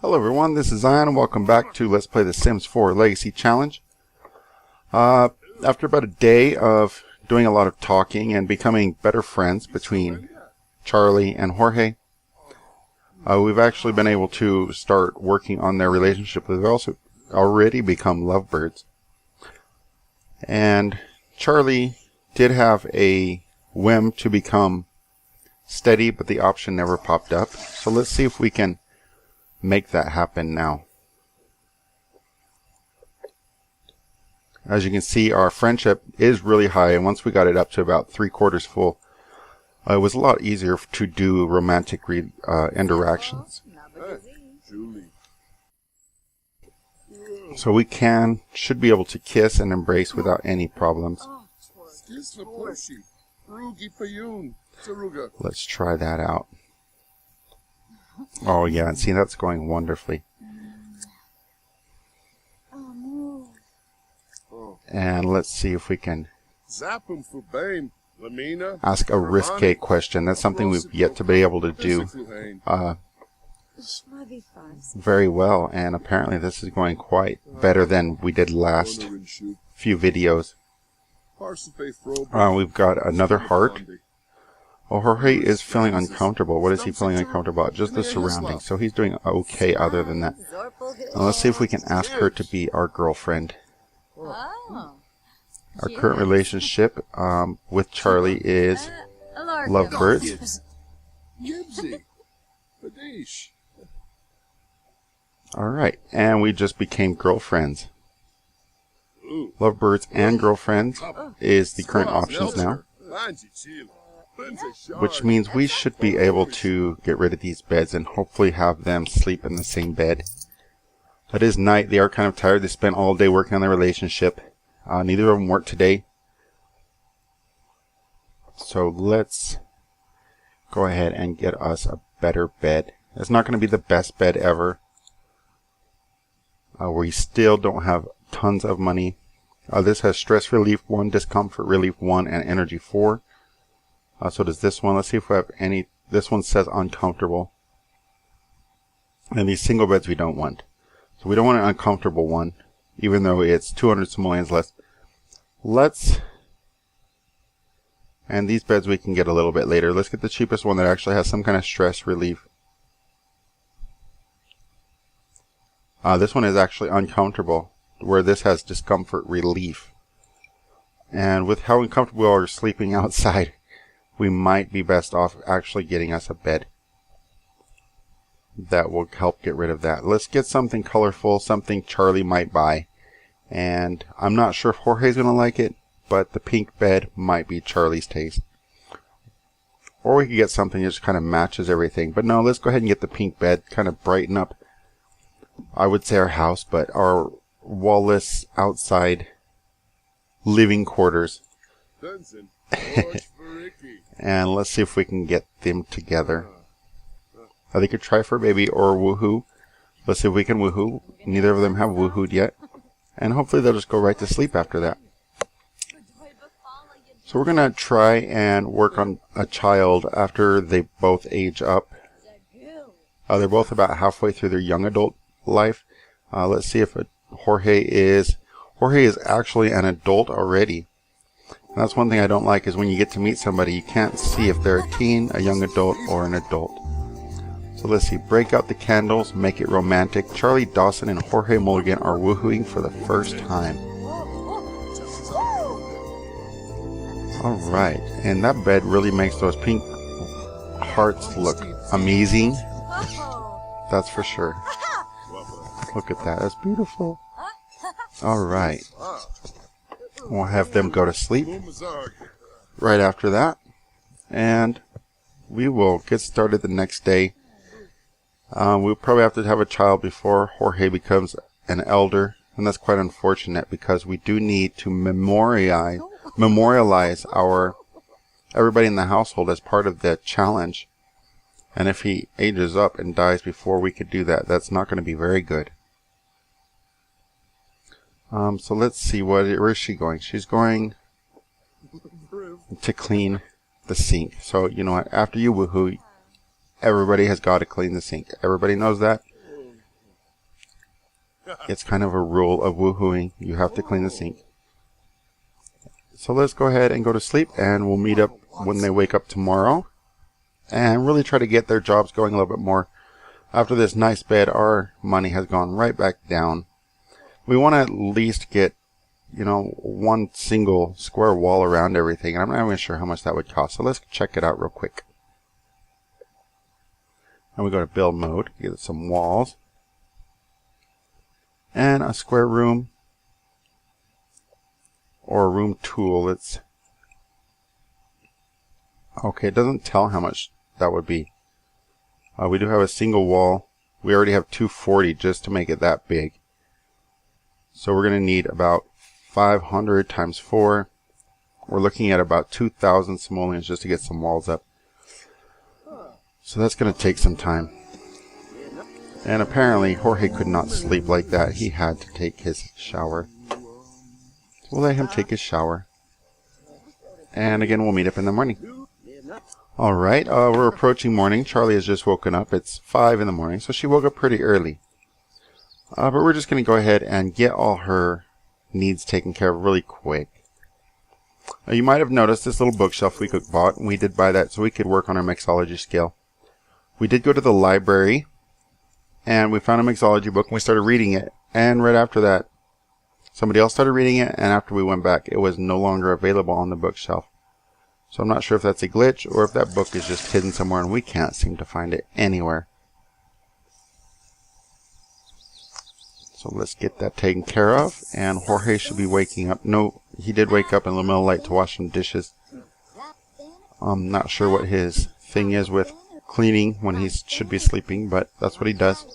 Hello everyone, this is Zion and welcome back to Let's Play The Sims 4 Legacy Challenge. After about a day of doing a lot of talking and becoming better friends between Charlie and Jorge, we've actually been able to start working on their relationship. They've also already become lovebirds. And Charlie did have a whim to become steady, but the option never popped up. So let's see if we can make that happen now. As you can see, our friendship is really high, and once we got it up to about 3/4 full, it was a lot easier to do romantic interactions. So we should be able to kiss and embrace without any problems. Let's try that out. Oh yeah, and see, that's going wonderfully. And let's see if we can ask a risque question. That's something we've yet to be able to do very well, and apparently this is going quite better than we did last few videos. We've got another heart. Oh, Jorge is feeling uncomfortable. What is he feeling uncomfortable about? Just the surroundings. So he's doing okay other than that. Now let's see if we can ask her to be our girlfriend. Our current relationship with Charlie is Lovebirds. Alright, and we just became girlfriends. Lovebirds and girlfriends is the current options now, which means we should be able to get rid of these beds and hopefully have them sleep in the same bed. It is night. They are kind of tired. They spent all day working on their relationship. Neither of them worked today. So let's go ahead and get us a better bed. It's not going to be the best bed ever. We still don't have tons of money. This has stress relief 1, discomfort relief 1, and energy 4. So does this one. Let's see if we have any. This one says uncomfortable. And these single beds we don't want. So we don't want an uncomfortable one, even though it's 200 simoleons less. And these beds we can get a little bit later. Let's get the cheapest one that actually has some kind of stress relief. This one is actually uncomfortable, where this has discomfort relief. And with how uncomfortable we are sleeping outside, we might be best off actually getting us a bed. That will help get rid of that. Let's get something colorful, something Charlie might buy. And I'm not sure if Jorge's going to like it, but the pink bed might be Charlie's taste. Or we could get something that just kind of matches everything. But no, let's go ahead and get the pink bed, kind of brighten up, I would say, our house, but our wall-less outside living quarters. And let's see if we can get them together. They could try for baby or woohoo. Let's see if we can woohoo. Neither of them have woohooed yet. And hopefully they'll just go right to sleep after that. So we're going to try and work on a child after they both age up. They're both about halfway through their young adult life. Let's see if Jorge is actually an adult already. And that's one thing I don't like, is when you get to meet somebody, you can't see if they're a teen, a young adult, or an adult. So let's see, break out the candles, make it romantic. Charlie Dawson and Jorge Mulligan are woohooing for the first time. Alright, and that bed really makes those pink hearts look amazing. That's for sure. Look at that, that's beautiful. Alright. We'll have them go to sleep right after that. And we will get started the next day. We'll probably have to have a child before Jorge becomes an elder. And that's quite unfortunate, because we do need to memorialize everybody in the household as part of the challenge. And if he ages up and dies before we could do that, that's not going to be very good. So let's see, where is she going? She's going to clean the sink. So, you know what, after you woohoo, everybody has got to clean the sink. Everybody knows that. it's kind of a rule of woohooing. You have to clean the sink. So let's go ahead and go to sleep, and we'll meet up when they wake up tomorrow and really try to get their jobs going a little bit more. After this nice bed, our money has gone right back down. We want to at least get, you know, one single square wall around everything. And I'm not even sure how much that would cost. So let's check it out real quick. And we go to build mode, get some walls. And a square room. Or a room tool. It's okay, it doesn't tell how much that would be. We do have a single wall. We already have 240 just to make it that big. So we're going to need about 500 times 4. We're looking at about 2,000 simoleons just to get some walls up. So that's going to take some time. And apparently Jorge could not sleep like that. He had to take his shower. So we'll let him take his shower. And again, we'll meet up in the morning. Alright, we're approaching morning. Charlie has just woken up. It's 5 in the morning, so she woke up pretty early. But we're just going to go ahead and get all her needs taken care of really quick. You might have noticed this little bookshelf we bought. We did buy that so we could work on our mixology skill. We did go to the library, and we found a mixology book, and we started reading it. And right after that, somebody else started reading it, and after we went back, it was no longer available on the bookshelf. So I'm not sure if that's a glitch, or if that book is just hidden somewhere, and we can't seem to find it anywhere. So let's get that taken care of, and Jorge should be waking up. No, he did wake up in the middle of the night to wash some dishes. I'm not sure what his thing is with cleaning when he should be sleeping, but that's what he does.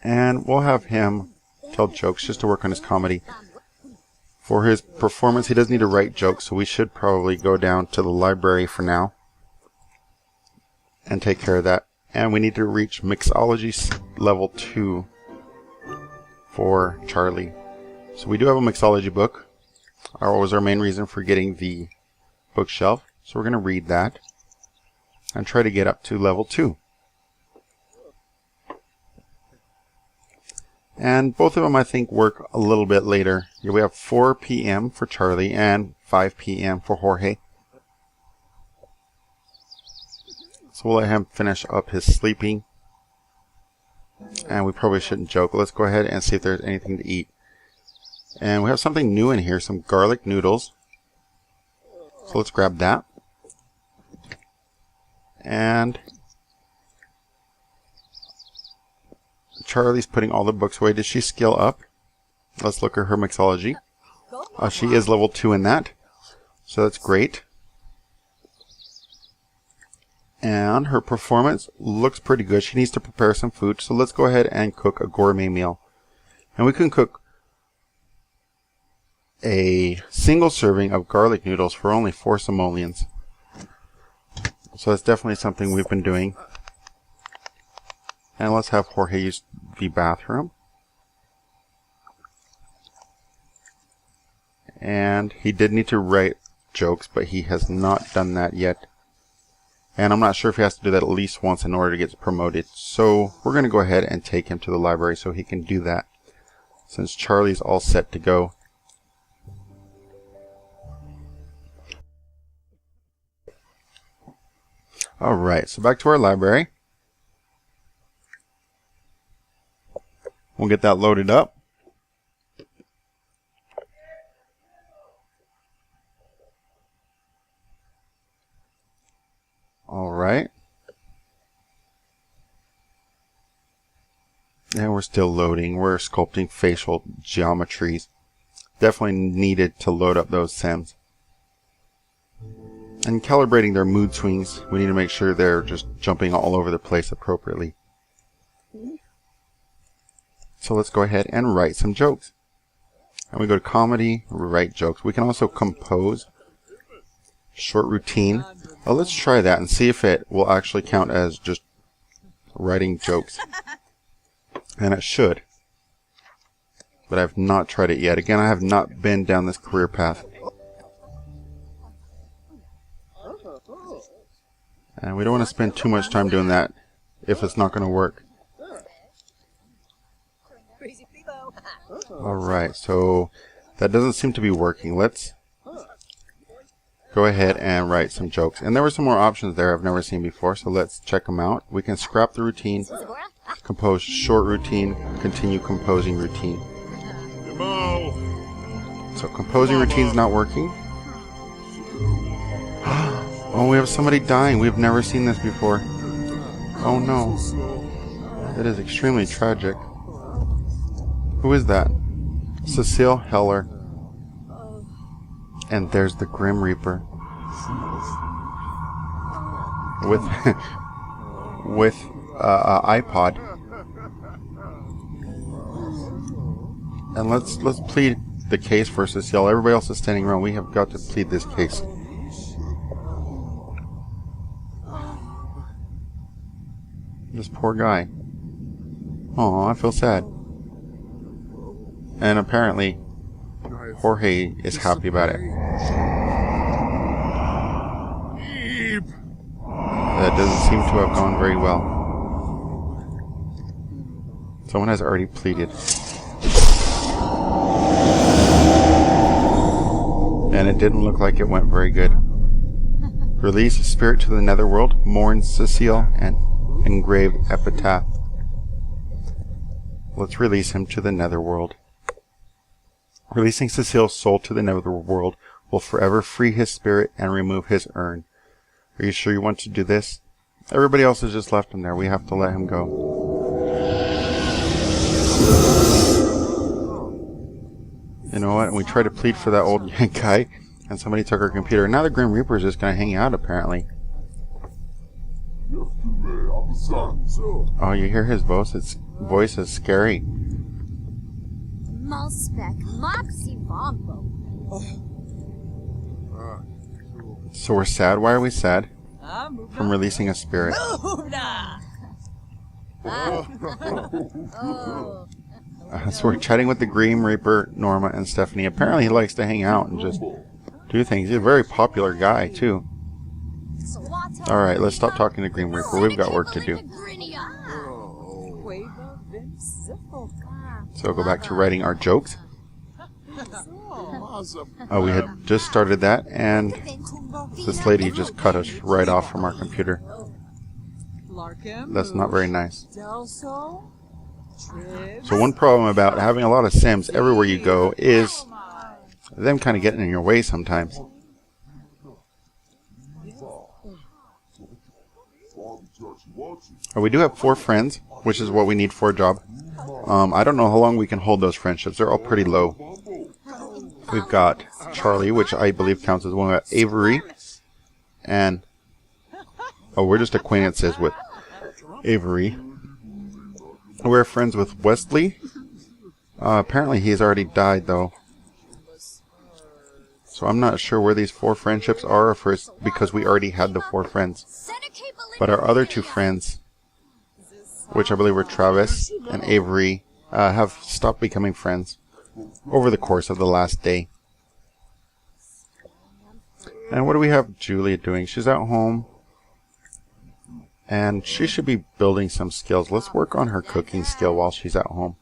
And we'll have him tell jokes just to work on his comedy. For his performance, he does need to write jokes, so we should probably go down to the library for now and take care of that. And we need to reach mixology level 2 for Charlie. So we do have a mixology book. That was our main reason for getting the bookshelf. So we're going to read that and try to get up to level 2. And both of them, I think, work a little bit later. Here we have 4 p.m. for Charlie and 5 p.m. for Jorge. So we'll let him finish up his sleeping. And we probably shouldn't joke. Let's go ahead and see if there's anything to eat. And we have something new in here, some garlic noodles. So let's grab that. And Charlie's putting all the books away. Did she skill up? Let's look at her mixology. She is level 2 in that. So that's great. And her performance looks pretty good. She needs to prepare some food. So let's go ahead and cook a gourmet meal. And we can cook a single serving of garlic noodles for only 4 simoleons. So that's definitely something we've been doing. And let's have Jorge use the bathroom. And he did need to write jokes, but he has not done that yet. And I'm not sure if he has to do that at least once in order to get promoted. So we're going to go ahead and take him to the library so he can do that, since Charlie's all set to go. Alright, so back to our library. We'll get that loaded up. Alright. And we're still loading. We're sculpting facial geometries. Definitely needed to load up those Sims. And calibrating their mood swings. We need to make sure they're just jumping all over the place appropriately. So let's go ahead and write some jokes. And we go to comedy, write jokes. We can also compose. Short routine. Let's try that and see if it will actually count as just writing jokes. And it should. But I've not tried it yet. Again, I have not been down this career path. And we don't want to spend too much time doing that if it's not going to work. Alright, so that doesn't seem to be working. Let's go ahead and write some jokes. And there were some more options there I've never seen before, so let's check them out. We can scrap the routine, compose short routine, continue composing routine. So composing routine's not working. Oh, we have somebody dying. We've never seen this before. Oh no. That is extremely tragic. Who is that? Cecile Heller. And there's the Grim Reaper. With with iPod. And let's plead the case for Cecile. Everybody else is standing around. We have got to plead this case. This poor guy. Oh, I feel sad. And apparently, Jorge is happy about it. That doesn't seem to have gone very well. Someone has already pleaded. And it didn't look like it went very good. Release a spirit to the netherworld, mourn Cecile, and engraved epitaph. Let's release him to the netherworld. Releasing Cecile's soul to the netherworld will forever free his spirit and remove his urn. Are you sure you want to do this? Everybody else has just left him there. We have to let him go. You know what? We tried to plead for that old guy, and somebody took our computer. Now the Grim Reaper is just going to hang out, apparently. Oh, you hear his voice? His voice is scary. So we're sad. Why are we sad? From releasing a spirit. So we're chatting with the Grim Reaper, Norma, and Stephanie. Apparently he likes to hang out and just do things. He's a very popular guy, too. Alright, let's stop talking to Grim Reaper. We've got work to do. So go back to writing our jokes. Oh, we had just started that, and this lady just cut us right off from our computer. That's not very nice. So one problem about having a lot of Sims everywhere you go is them kind of getting in your way sometimes. We do have 4 friends, which is what we need for a job. I don't know how long we can hold those friendships. They're all pretty low. We've got Charlie, which I believe counts as one. We've got Avery. And... oh, we're just acquaintances with Avery. We're friends with Wesley. Apparently he's already died, though. So I'm not sure where these 4 friendships are, or if it's because we already had the 4 friends. But our other 2 friends, which I believe were Travis and Avery, have stopped becoming friends over the course of the last day. And what do we have Julia doing? She's at home. And she should be building some skills. Let's work on her cooking skill while she's at home.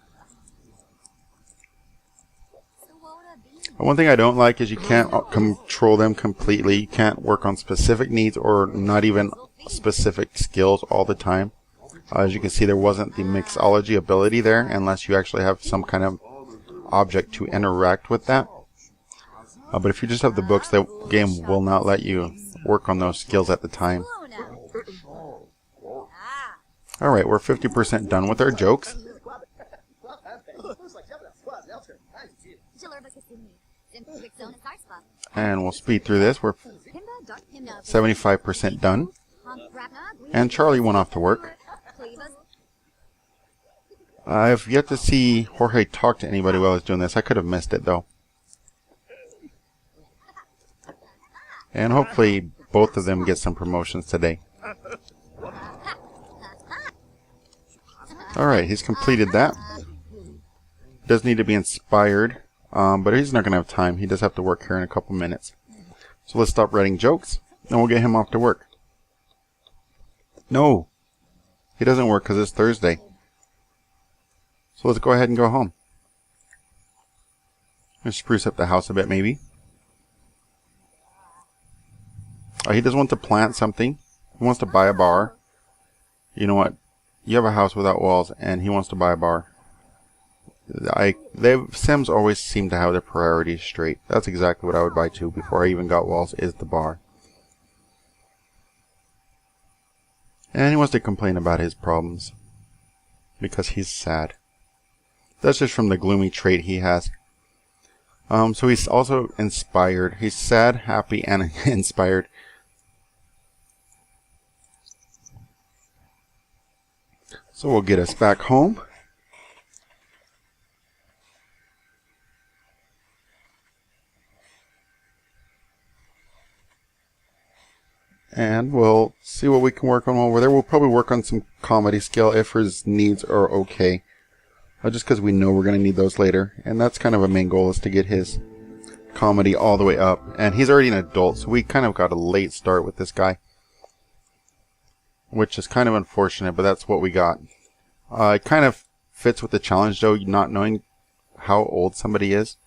One thing I don't like is you can't control them completely. You can't work on specific needs or not even specific skills all the time. As you can see, there wasn't the mixology ability there unless you actually have some kind of object to interact with that. But if you just have the books, the game will not let you work on those skills at the time. Alright, we're 50% done with our jokes. And we'll speed through this. We're 75% done. And Charlie went off to work. I've yet to see Jorge talk to anybody while he's doing this. I could have missed it, though. And hopefully both of them get some promotions today. Alright, he's completed that. Does need to be inspired, but he's not going to have time. He does have to work here in a couple minutes. So let's stop writing jokes, and we'll get him off to work. No, he doesn't work because it's Thursday. So let's go ahead and go home. Let's spruce up the house a bit, maybe. He does want to plant something. He wants to buy a bar. You know what? You have a house without walls, and he wants to buy a bar. Sims always seem to have their priorities straight. That's exactly what I would buy too before I even got walls, is the bar. And he wants to complain about his problems because he's sad. That's just from the gloomy trait he has. So he's also inspired. He's sad, happy, and inspired. So we'll get us back home. And we'll see what we can work on while we're there. We'll probably work on some comedy skill if his needs are okay. Just because we know we're going to need those later. And that's kind of a main goal, is to get his comedy all the way up. And he's already an adult, so we kind of got a late start with this guy. Which is kind of unfortunate, but that's what we got. It kind of fits with the challenge, though, not knowing how old somebody is.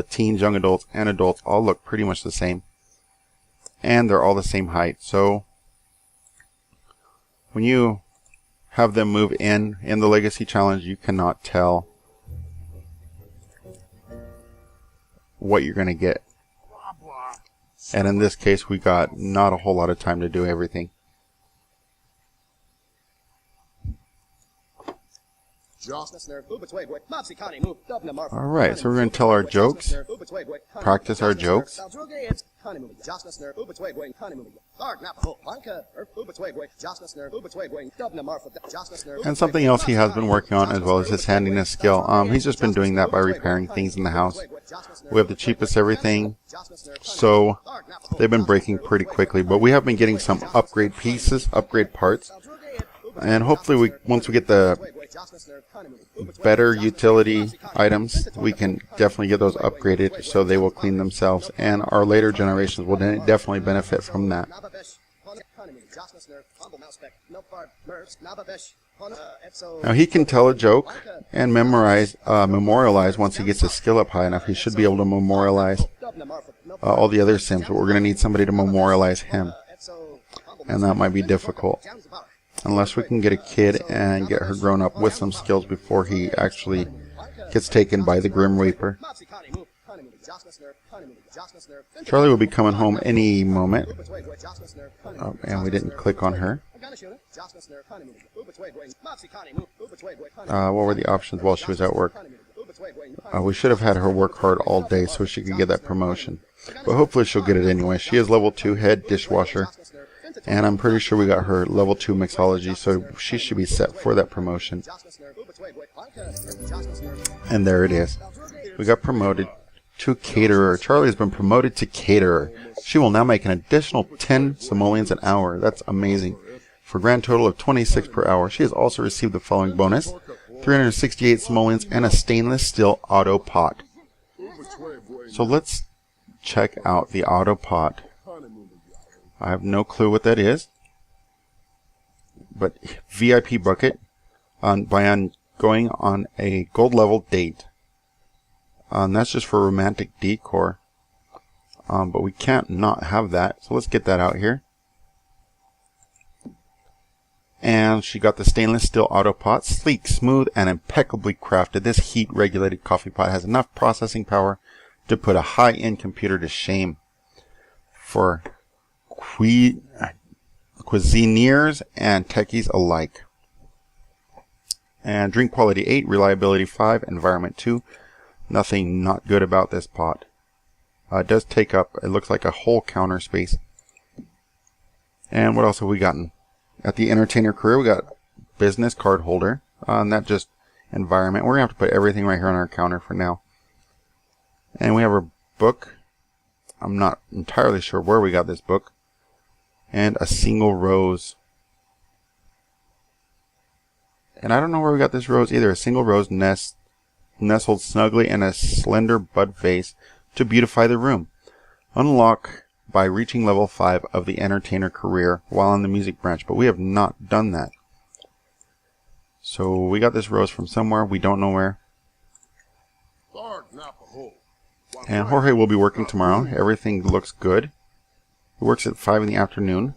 Teens, young adults, and adults all look pretty much the same. And they're all the same height. So when you have them move in the Legacy Challenge, you cannot tell what you're going to get. And in this case, we got not a whole lot of time to do everything. Alright, so we're going to tell our jokes, practice our jokes. And something else he has been working on as well as his handiness skill. He's just been doing that by repairing things in the house. We have the cheapest everything, so they've been breaking pretty quickly. But we have been getting some upgrade pieces, upgrade parts. And hopefully once we get the better utility items, we can definitely get those upgraded so they will clean themselves, and our later generations will definitely benefit from that. Now he can tell a joke and memorialize once he gets his skill up high enough. He should be able to memorialize all the other Sims, but we're going to need somebody to memorialize him, and that might be difficult. Unless we can get a kid and get her grown up with some skills before he actually gets taken by the Grim Reaper. Charlie will be coming home any moment. Oh, and we didn't click on her. What were the options while she was at work? We should have had her work hard all day so she could get that promotion. But hopefully she'll get it anyway. She is level 2 head dishwasher. And I'm pretty sure we got her level 2 mixology, so she should be set for that promotion. And there it is. We got promoted to caterer. Charlie has been promoted to caterer. She will now make an additional 10 simoleons an hour. That's amazing. For a grand total of 26 per hour. She has also received the following bonus: 368 simoleons and a stainless steel auto pot. So let's check out the auto pot. I have no clue what that is, but VIP bucket by going on a gold level date. And that's just for romantic decor, but we can't not have that, so let's get that out here. And she got the stainless steel auto pot, sleek, smooth, and impeccably crafted. This heat regulated coffee pot has enough processing power to put a high-end computer to shame. For cuisineers and techies alike. And drink quality 8, reliability 5, environment 2. Nothing not good about this pot. It does take up, it looks like a whole counter space. And what else have we gotten? At the entertainer career, we got business card holder. And that just environment. We're going to have to put everything right here on our counter for now. And we have our book. I'm not entirely sure where we got this book. And a single rose. And I don't know where we got this rose either. A single rose nestled snugly in a slender bud vase to beautify the room. Unlock by reaching level 5 of the entertainer career while in the music branch. But we have not done that. So we got this rose from somewhere. We don't know where. And Jorge will be working tomorrow. Everything looks good. He works at 5 in the afternoon.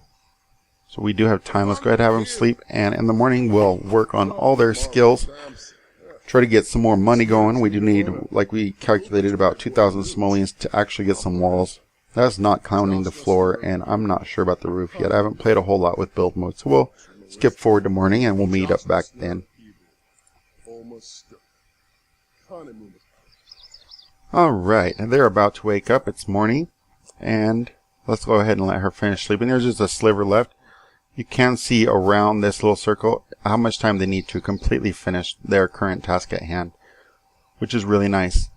So we do have time. Let's go ahead and have him sleep. And in the morning, we'll work on all their skills. Try to get some more money going. We do need, like we calculated, about 2,000 simoleons to actually get some walls. That's not counting the floor, and I'm not sure about the roof yet. I haven't played a whole lot with build mode. So we'll skip forward to morning, and we'll meet up back then. Alright, and they're about to wake up. It's morning. And let's go ahead and let her finish sleeping. There's just a sliver left. You can see around this little circle how much time they need to completely finish their current task at hand, which is really nice.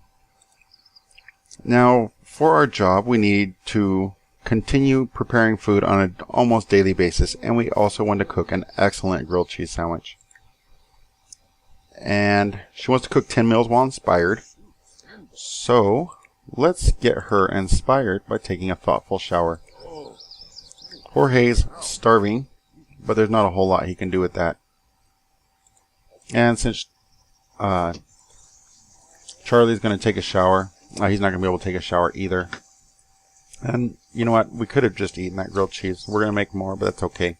Now, for our job, we need to continue preparing food on an almost daily basis, and we also want to cook an excellent grilled cheese sandwich. And she wants to cook 10 meals while inspired, so let's get her inspired by taking a thoughtful shower. Jorge's starving, but there's not a whole lot he can do with that. And since Charlie's going to take a shower, he's not going to be able to take a shower either. And you know what? We could have just eaten that grilled cheese. We're going to make more, but that's okay.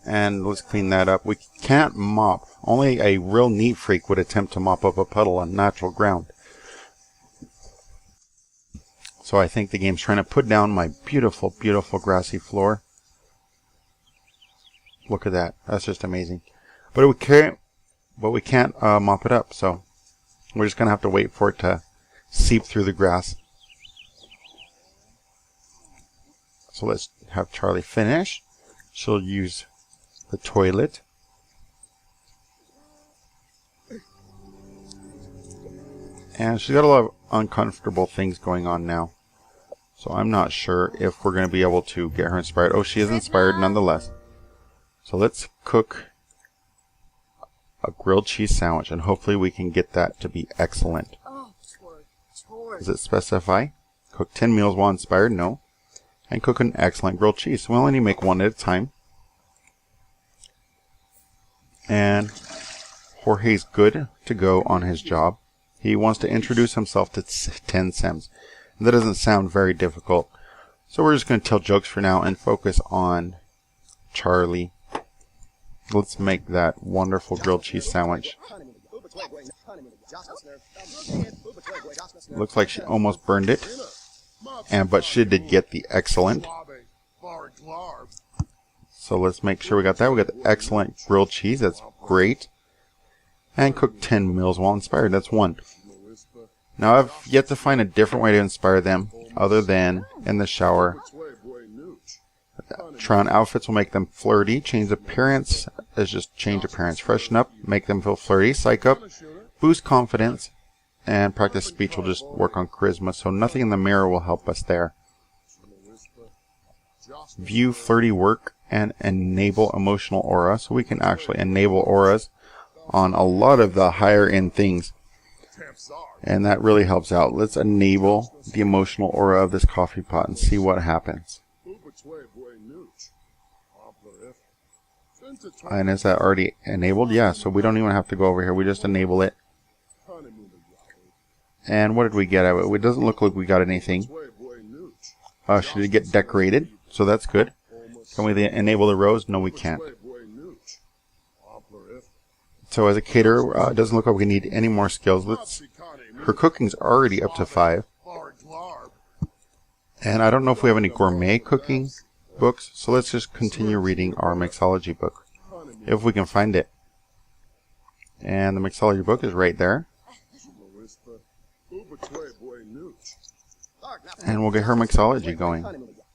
And let's clean that up. We can't mop. Only a real neat freak would attempt to mop up a puddle on natural ground. So I think the game's trying to put down my beautiful, beautiful grassy floor. Look at that. That's just amazing. But we can't mop it up. So we're just going to have to wait for it to seep through the grass. So let's have Charlie finish. She'll use the toilet. And she's got a lot of uncomfortable things going on now. So I'm not sure if we're going to be able to get her inspired. Oh, she is inspired nonetheless. So let's cook a grilled cheese sandwich, and hopefully we can get that to be excellent. Does it specify? Cook 10 meals while inspired? No. And cook an excellent grilled cheese. So we'll only make one at a time. And Jorge's good to go on his job. He wants to introduce himself to 10 Sims. That doesn't sound very difficult. So we're just going to tell jokes for now and focus on Charlie. Let's make that wonderful grilled cheese sandwich. Looks like she almost burned it. But she did get the excellent. So let's make sure we got that. We got the excellent grilled cheese. That's great. And cook 10 meals while inspired. That's 1. Now I've yet to find a different way to inspire them other than in the shower. Try on outfits will make them flirty. Change appearance is just change appearance. Freshen up, make them feel flirty. Psych up, boost confidence. And practice speech will just work on charisma. So nothing in the mirror will help us there. View flirty work and enable emotional aura. So we can actually enable auras on a lot of the higher end things. And that really helps out. Let's enable the emotional aura of this coffee pot and see what happens. And is that already enabled? Yeah, so we don't even have to go over here. We just enable it. And what did we get out of it? It doesn't look like we got anything. Should it get decorated? So that's good. Can we enable the rose? No, we can't. So as a caterer, it doesn't look like we need any more skills. Her cooking's already up to 5. And I don't know if we have any gourmet cooking books, so let's just continue reading our mixology book, if we can find it. And the mixology book is right there. And we'll get her mixology going.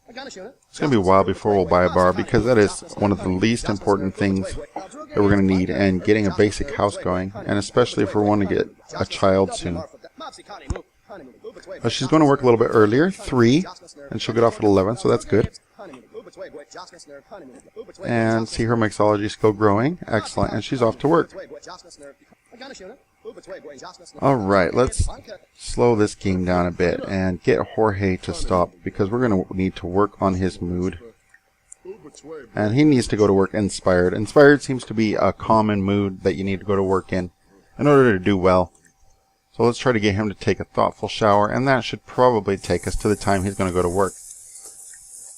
It's going to be a while before we'll buy a bar, because that is one of the least important things that we're going to need, and getting a basic house going, and especially if we want to get a child soon. She's going to work a little bit earlier, 3, and she'll get off at 11, so that's good. And see her mixology skill growing. Excellent, and she's off to work. Alright, let's slow this game down a bit and get Jorge to stop, because we're going to need to work on his mood. And he needs to go to work inspired. Inspired seems to be a common mood that you need to go to work in order to do well. So So let's try to get him to take a thoughtful shower, and that should probably take us to the time he's going to go to work.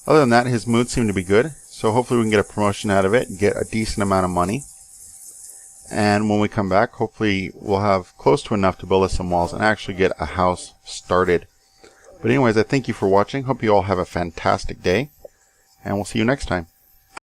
Other than that, his mood seemed to be good, so hopefully we can get a promotion out of it and get a decent amount of money. And when we come back, hopefully we'll have close to enough to build us some walls and actually get a house started. But anyways, I thank you for watching. Hope you all have a fantastic day, and we'll see you next time.